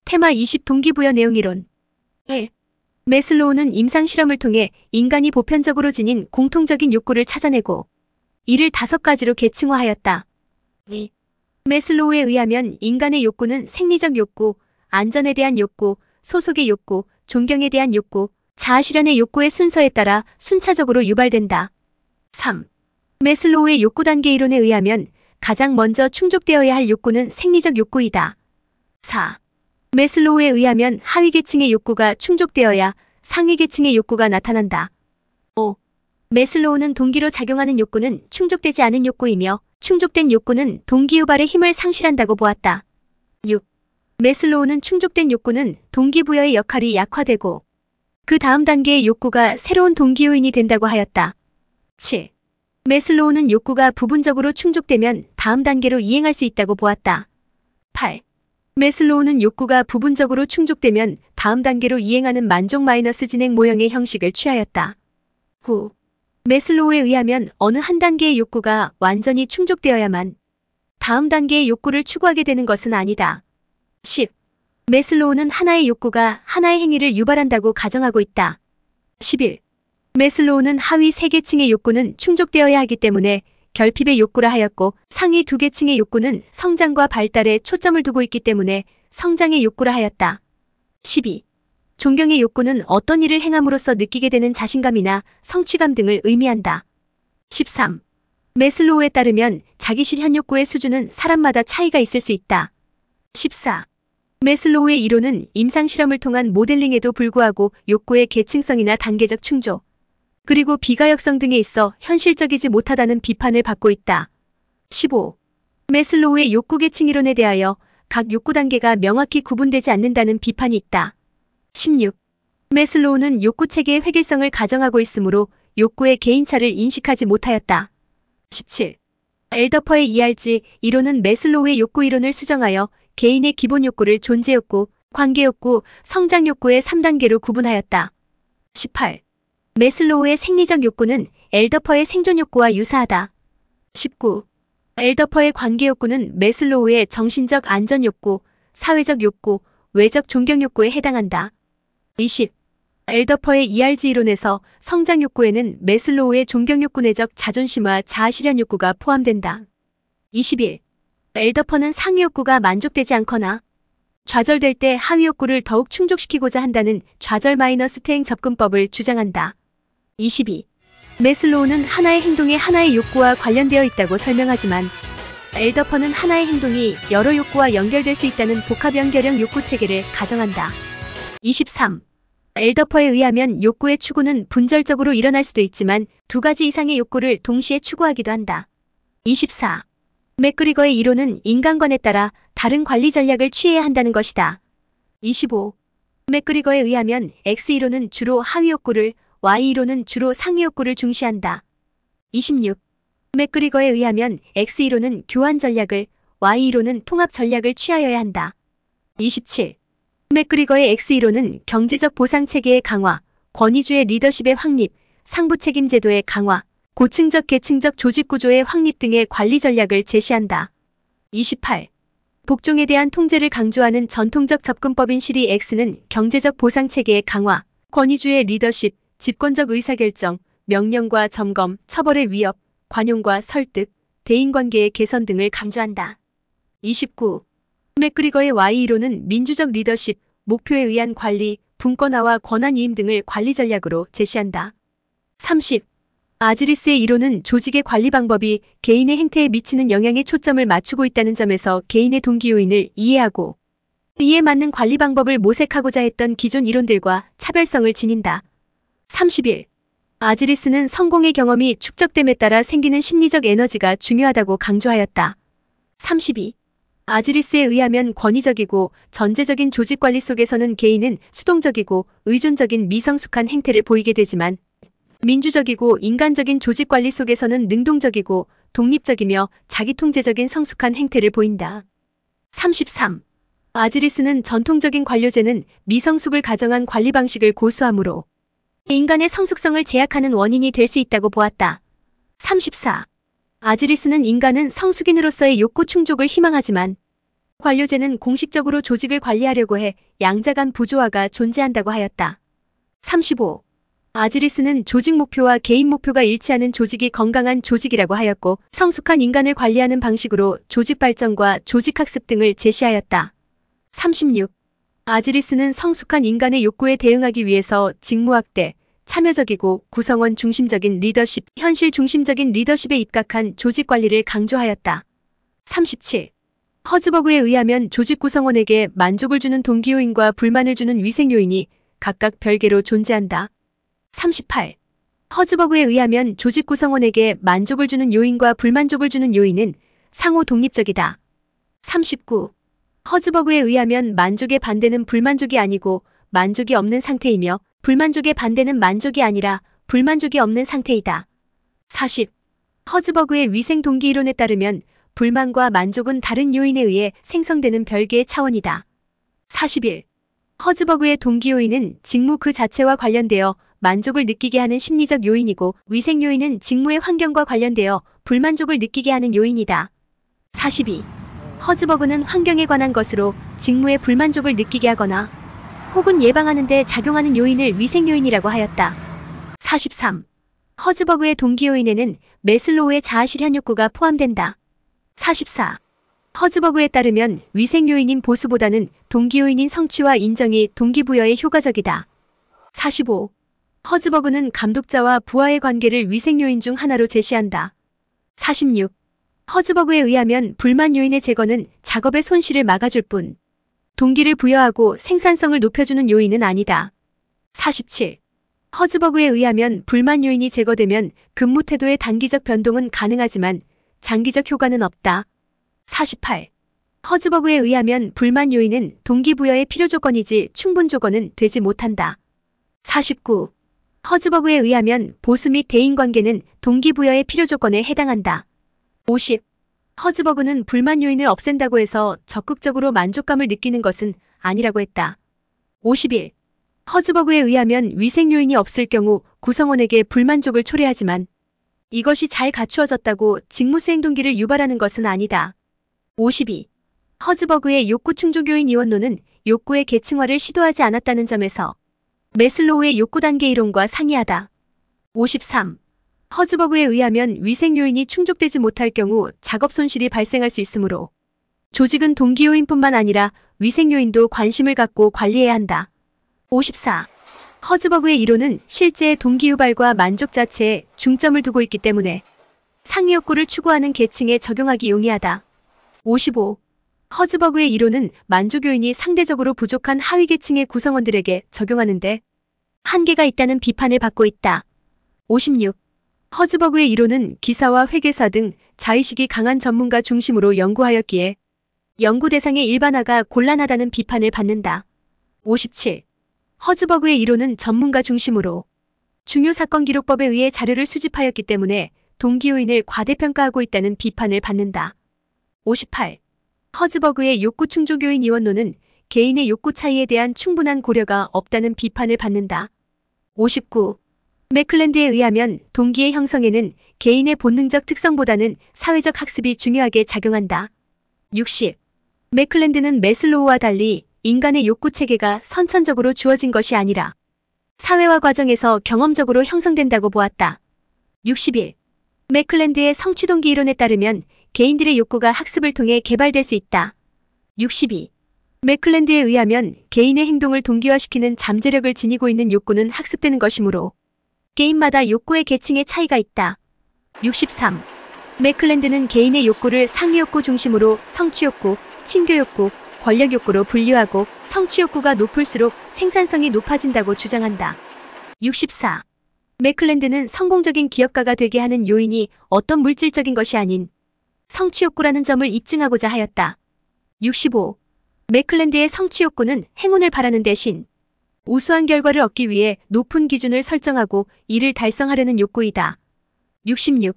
테마 20 동기부여 내용 이론 1. 매슬로우는 임상 실험을 통해 인간이 보편적으로 지닌 공통적인 욕구를 찾아내고 이를 5가지로 계층화하였다. 2. 매슬로우에 의하면 인간의 욕구는 생리적 욕구, 안전에 대한 욕구, 소속의 욕구, 존경에 대한 욕구, 자아실현의 욕구의 순서에 따라 순차적으로 유발된다. 3. 매슬로우의 욕구 단계 이론에 의하면 가장 먼저 충족되어야 할 욕구는 생리적 욕구이다. 4. 매슬로우에 의하면 하위 계층의 욕구가 충족되어야 상위 계층의 욕구가 나타난다. 5. 매슬로우는 동기로 작용하는 욕구는 충족되지 않은 욕구이며 충족된 욕구는 동기유발의 힘을 상실한다고 보았다. 6. 매슬로우는 충족된 욕구는 동기부여의 역할이 약화되고 그 다음 단계의 욕구가 새로운 동기요인이 된다고 하였다. 7. 매슬로우는 욕구가 부분적으로 충족되면 다음 단계로 이행할 수 있다고 보았다. 8. 매슬로우는 욕구가 부분적으로 충족되면 다음 단계로 이행하는 만족 마이너스 진행 모형의 형식을 취하였다. 9. 매슬로우에 의하면 어느 한 단계의 욕구가 완전히 충족되어야만 다음 단계의 욕구를 추구하게 되는 것은 아니다. 10. 매슬로우는 하나의 욕구가 하나의 행위를 유발한다고 가정하고 있다. 11. 매슬로우는 하위 3계층의 욕구는 충족되어야 하기 때문에 결핍의 욕구라 하였고 상위 2계층의 욕구는 성장과 발달에 초점을 두고 있기 때문에 성장의 욕구라 하였다. 12. 존경의 욕구는 어떤 일을 행함으로써 느끼게 되는 자신감이나 성취감 등을 의미한다. 13. 매슬로우에 따르면 자기실현 욕구의 수준은 사람마다 차이가 있을 수 있다. 14. 매슬로우의 이론은 임상실험을 통한 모델링에도 불구하고 욕구의 계층성이나 단계적 충족, 그리고 비가역성 등에 있어 현실적이지 못하다는 비판을 받고 있다. 15. 매슬로우의 욕구 계층 이론에 대하여 각 욕구 단계가 명확히 구분되지 않는다는 비판이 있다. 16. 매슬로우는 욕구 체계의 획일성을 가정하고 있으므로 욕구의 개인차를 인식하지 못하였다. 17. 엘더퍼의 ERG 이론은 매슬로우의 욕구 이론을 수정하여 개인의 기본 욕구를 존재 욕구, 관계 욕구, 성장 욕구의 3단계로 구분하였다. 18. 매슬로우의 생리적 욕구는 엘더퍼의 생존 욕구와 유사하다. 19. 엘더퍼의 관계 욕구는 매슬로우의 정신적 안전 욕구, 사회적 욕구, 외적 존경 욕구에 해당한다. 20. 엘더퍼의 ERG 이론에서 성장 욕구에는 매슬로우의 존경 욕구 내적 자존심과 자아실현 욕구가 포함된다. 21. 엘더퍼는 상위 욕구가 만족되지 않거나 좌절될 때 하위 욕구를 더욱 충족시키고자 한다는 좌절 마이너스 퇴행 접근법을 주장한다. 22. 매슬로우는 하나의 행동이 하나의 욕구와 관련되어 있다고 설명하지만 엘더퍼는 하나의 행동이 여러 욕구와 연결될 수 있다는 복합 연결형 욕구 체계를 가정한다. 23. 엘더퍼에 의하면 욕구의 추구는 분절적으로 일어날 수도 있지만 2가지 이상의 욕구를 동시에 추구하기도 한다. 24. 맥그리거의 이론은 인간관에 따라 다른 관리 전략을 취해야 한다는 것이다. 25. 맥그리거에 의하면 X 이론은 주로 하위 욕구를, Y이론은 주로 상위 욕구를 중시한다. 26. 맥그리거에 의하면 X이론은 교환 전략을, Y이론은 통합 전략을 취하여야 한다. 27. 맥그리거의 X이론은 경제적 보상 체계의 강화, 권위주의 리더십의 확립, 상부 책임 제도의 강화, 고층적 계층적 조직 구조의 확립 등의 관리 전략을 제시한다. 28. 복종에 대한 통제를 강조하는 전통적 접근법인 시리 X는 경제적 보상 체계의 강화, 권위주의 리더십, 집권적 의사결정, 명령과 점검, 처벌의 위협, 관용과 설득, 대인관계의 개선 등을 강조한다. 29. 맥그리거의 Y이론은 민주적 리더십, 목표에 의한 관리, 분권화와 권한위임 등을 관리 전략으로 제시한다. 30. 아즈리스의 이론은 조직의 관리 방법이 개인의 행태에 미치는 영향에 초점을 맞추고 있다는 점에서 개인의 동기 요인을 이해하고 이에 맞는 관리 방법을 모색하고자 했던 기존 이론들과 차별성을 지닌다. 31. 아즈리스는 성공의 경험이 축적됨에 따라 생기는 심리적 에너지가 중요하다고 강조하였다. 32. 아즈리스에 의하면 권위적이고 전제적인 조직관리 속에서는 개인은 수동적이고 의존적인 미성숙한 행태를 보이게 되지만 민주적이고 인간적인 조직관리 속에서는 능동적이고 독립적이며 자기통제적인 성숙한 행태를 보인다. 33. 아즈리스는 전통적인 관료제는 미성숙을 가정한 관리 방식을 고수하므로 인간의 성숙성을 제약하는 원인이 될 수 있다고 보았다. 34. 아즈리스는 인간은 성숙인으로서의 욕구 충족을 희망하지만 관료제는 공식적으로 조직을 관리하려고 해 양자 간 부조화가 존재한다고 하였다. 35. 아지리스는 조직 목표와 개인 목표가 일치하는 조직이 건강한 조직이라고 하였고 성숙한 인간을 관리하는 방식으로 조직 발전과 조직 학습 등을 제시하였다. 36. 아지리스는 성숙한 인간의 욕구에 대응하기 위해서 직무학대, 참여적이고 구성원 중심적인 리더십, 현실 중심적인 리더십에 입각한 조직 관리를 강조하였다. 37. 허즈버그에 의하면 조직 구성원에게 만족을 주는 동기 요인과 불만을 주는 위생 요인이 각각 별개로 존재한다. 38. 허즈버그에 의하면 조직 구성원에게 만족을 주는 요인과 불만족을 주는 요인은 상호 독립적이다. 39. 허즈버그에 의하면 만족의 반대는 불만족이 아니고 만족이 없는 상태이며 불만족의 반대는 만족이 아니라 불만족이 없는 상태이다. 40. 허즈버그의 위생 동기 이론에 따르면 불만과 만족은 다른 요인에 의해 생성되는 별개의 차원이다. 41. 허즈버그의 동기 요인은 직무 그 자체와 관련되어 만족을 느끼게 하는 심리적 요인이고 위생 요인은 직무의 환경과 관련되어 불만족을 느끼게 하는 요인이다. 42. 허즈버그는 환경에 관한 것으로 직무의 불만족을 느끼게 하거나 혹은 예방하는 데 작용하는 요인을 위생 요인이라고 하였다. 43. 허즈버그의 동기 요인에는 매슬로우의 자아실현 욕구가 포함된다. 44. 허즈버그에 따르면 위생 요인인 보수보다는 동기 요인인 성취와 인정이 동기부여에 효과적이다. 45. 허즈버그는 감독자와 부하의 관계를 위생 요인 중 하나로 제시한다. 46. 허즈버그에 의하면 불만 요인의 제거는 작업의 손실을 막아줄 뿐 동기를 부여하고 생산성을 높여주는 요인은 아니다. 47. 허즈버그에 의하면 불만 요인이 제거되면 근무 태도의 단기적 변동은 가능하지만 장기적 효과는 없다. 48. 허즈버그에 의하면 불만 요인은 동기부여의 필요 조건이지 충분 조건은 되지 못한다. 49. 허즈버그에 의하면 보수 및 대인관계는 동기부여의 필요 조건에 해당한다. 50. 허즈버그는 불만 요인을 없앤다고 해서 적극적으로 만족감을 느끼는 것은 아니라고 했다. 51. 허즈버그에 의하면 위생 요인이 없을 경우 구성원에게 불만족을 초래하지만 이것이 잘 갖추어졌다고 직무 수행 동기를 유발하는 것은 아니다. 52. 허즈버그의 욕구 충족 요인 이원론은 욕구의 계층화를 시도하지 않았다는 점에서 매슬로우의 욕구 단계 이론과 상이하다. 53. 허즈버그에 의하면 위생 요인이 충족되지 못할 경우 작업 손실이 발생할 수 있으므로 조직은 동기 요인뿐만 아니라 위생 요인도 관심을 갖고 관리해야 한다. 54. 허즈버그의 이론은 실제 동기 유발과 만족 자체에 중점을 두고 있기 때문에 상위 욕구를 추구하는 계층에 적용하기 용이하다. 55. 허즈버그의 이론은 만족 요인이 상대적으로 부족한 하위 계층의 구성원들에게 적용하는데 한계가 있다는 비판을 받고 있다. 56. 허즈버그의 이론은 기사와 회계사 등 자의식이 강한 전문가 중심으로 연구하였기에 연구 대상의 일반화가 곤란하다는 비판을 받는다. 57. 허즈버그의 이론은 전문가 중심으로 중요 사건 기록법에 의해 자료를 수집하였기 때문에 동기 요인을 과대평가하고 있다는 비판을 받는다. 58. 허즈버그의 욕구 충족 요인 이원론은 개인의 욕구 차이에 대한 충분한 고려가 없다는 비판을 받는다. 59. 맥클랜드에 의하면 동기의 형성에는 개인의 본능적 특성보다는 사회적 학습이 중요하게 작용한다. 60. 맥클랜드는 매슬로우와 달리 인간의 욕구 체계가 선천적으로 주어진 것이 아니라 사회화 과정에서 경험적으로 형성된다고 보았다. 61. 맥클랜드의 성취동기 이론에 따르면 개인들의 욕구가 학습을 통해 개발될 수 있다. 62. 맥클랜드에 의하면 개인의 행동을 동기화시키는 잠재력을 지니고 있는 욕구는 학습되는 것이므로 개인마다 욕구의 계층의 차이가 있다. 63. 맥클랜드는 개인의 욕구를 상위 욕구 중심으로 성취 욕구, 친교 욕구, 권력 욕구로 분류하고 성취 욕구가 높을수록 생산성이 높아진다고 주장한다. 64. 맥클랜드는 성공적인 기업가가 되게 하는 요인이 어떤 물질적인 것이 아닌 성취 욕구라는 점을 입증하고자 하였다. 65. 맥클랜드의 성취 욕구는 행운을 바라는 대신 우수한 결과를 얻기 위해 높은 기준을 설정하고 이를 달성하려는 욕구이다. 66.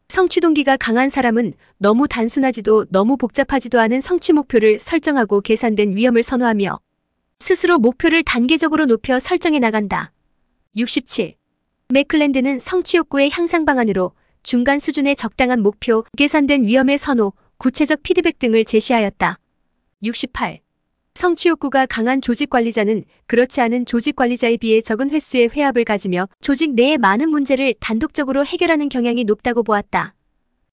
성취 동기가 강한 사람은 너무 단순하지도 너무 복잡하지도 않은 성취 목표를 설정하고 계산된 위험을 선호하며 스스로 목표를 단계적으로 높여 설정해 나간다. 67. 맥클랜드는 성취 욕구의 향상 방안으로 중간 수준의 적당한 목표, 계산된 위험의 선호, 구체적 피드백 등을 제시하였다. 68. 성취 욕구가 강한 조직 관리자는 그렇지 않은 조직 관리자에 비해 적은 횟수의 회합을 가지며 조직 내의 많은 문제를 단독적으로 해결하는 경향이 높다고 보았다.